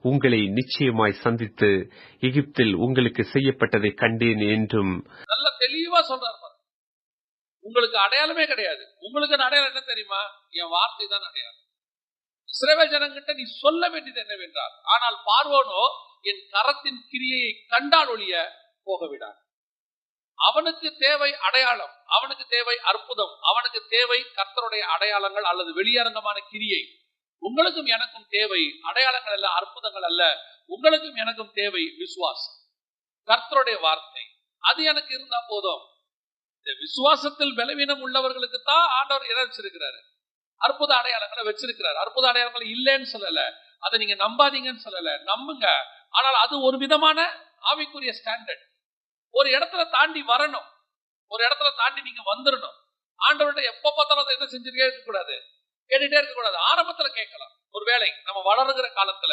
உங்களை நிச்சயமாய் சந்தித்து எகிப்தில் உங்களுக்கு செய்யப்பட்டதை கண்டேன் என்றும் நல்ல தெளிவா சொல்றாரு. உங்களுக்கு அடையாளமே கிடையாது. உங்களுக்கு அடையாளம் என்ன தெரியுமா? என் வார்த்தை தான் அடையாளம். இஸ்ரவேல் ஜனங்கிட்ட நீ சொல்ல வேண்டியது என்னவென்றால், ஆனால் பார்வோனோ என் கரத்தின் கிரியையை கண்டால் ஒழிய போக விடாது. அவனுக்கு தேவை அடையாளம், அவனுக்கு தேவை அற்புதம், அவனுக்கு தேவை கர்த்தருடைய அடையாளங்கள் அல்லது வெளியரங்கமான கிரியை. உங்களுக்கும் எனக்கும் தேவை அடையாளங்கள் அல்ல, அற்புதங்கள் அல்ல. உங்களுக்கும் எனக்கும் தேவை விசுவாசம், கர்த்தருடைய வார்த்தை. அது எனக்கு இருந்தா போதும். இந்த விசுவாசத்தில் பலவீனம் உள்ளவர்களுக்கு தான் ஆண்டவர் இறைச்சிருக்கிறாரு, அற்புத அடையாளங்களை வச்சிருக்கிறார். அற்புத அடையாளங்கள் இல்லைன்னு சொல்லல, அதை நீங்க நம்பாதீங்கன்னு சொல்லல, நம்புங்க. ஆனால் அது ஒரு விதமான ஆவிக்குரிய ஸ்டாண்டர்ட். ஒரு இடத்துல தாண்டி வரணும், ஒரு இடத்துல தாண்டி நீங்க வந்துடணும். ஆண்டவர்கிட்ட எப்ப பார்த்தாலும் என்ன செஞ்சுட்டே இருக்க கூடாது, கேட்டுட்டே இருக்க கூடாது. ஆரம்பத்துல கேட்கலாம், ஒருவேளை நம்ம வளருகிற காலத்துல